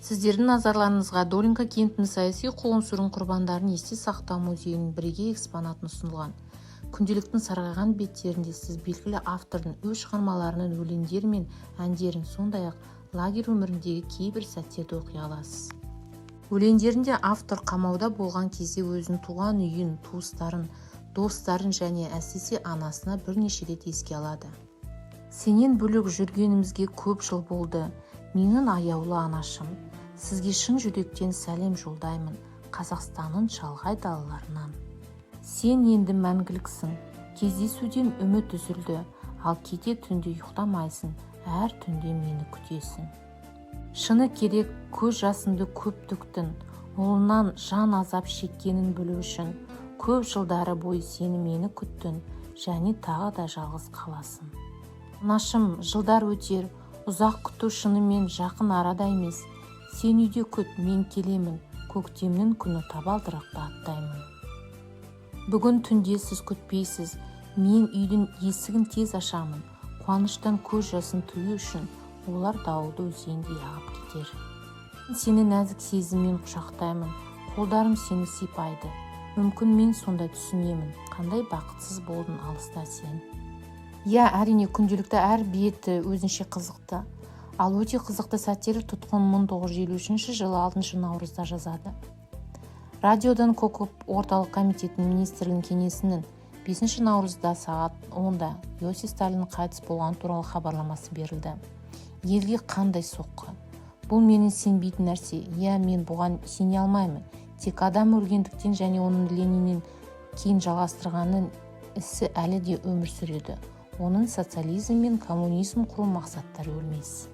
Сіздердің назарларыңызға Долинка кентінің саяси қуғын-сүргін құрбандарын есте сақтау музейінің бірегей экспонатын ұсынылған. Күнделіктің сарғайған беттерінде сіз белгілі автордың өз шығармаларының өлеңдері мен әндерін, сондай-ақ лагерь өміріндегі кейбір сәттерді оқи аласыз. Өлеңдерінде автор қамауда болған кезде өзінің туған үйін, туыстарын, достарын және әсіресе анасына бірнеше рет еске алады. Сенен бөлек жүргенімізге көп жыл болды, менің аяулы анашым. Сізге шын жүректен сәлем жолдаймын, Қазақстанның шалғай далаларынан. Сен енді мәңгіліксің, кездесуден үміт үзілді, ал кейде түнде ұйықтамайсың, әр түнде мені күтесің. Шыны керек, көз жасыңды көп төктің, ұлынан жан азап шеккенін білу үшін. Көп жылдары бойы сені мені күттің, және тағы да жалғыз қаласың. Анашым, жылдар өтер, ұзақ күту шынымен жақын арада емес. Сен үйде күт, мен келемін, көктемнің күні табалдырықта аттаймын. Бүгін түнде сіз күтпейсіз, мен үйдің есігін тез ашамын. Қуаныштан көз жасын тыю үшін, олар дауылды өзендей ағып кетер. Сені нәзік сезіммен құшақтаймын, қолдарым сені сипайды. Мүмкін мен сонда түсінемін, қандай бақытсыз болдың алыста сен. Әрине, күнделікті әр беті өзінше қызықты. Ал өте қызықты сәттері тұтқын 1953 жылы 6 наурызда жазады. Радиодан Кокоп орталық комитетінің министрлігінің кеңесінің 5 наурызда сағат 10-да Иосиф Сталин қайтыс болған туралы хабарламасы берілді. Елге қандай соққы. Бұл менің сенбейтін нәрсе. Мен бұған сене алмаймын. Тек адам өлгендіктен және оның Лениннен кейін жалғастырғанның ісі әлі де өмір сүреді. Оның социализм мен коммунизм құру мақсаттары өлмес.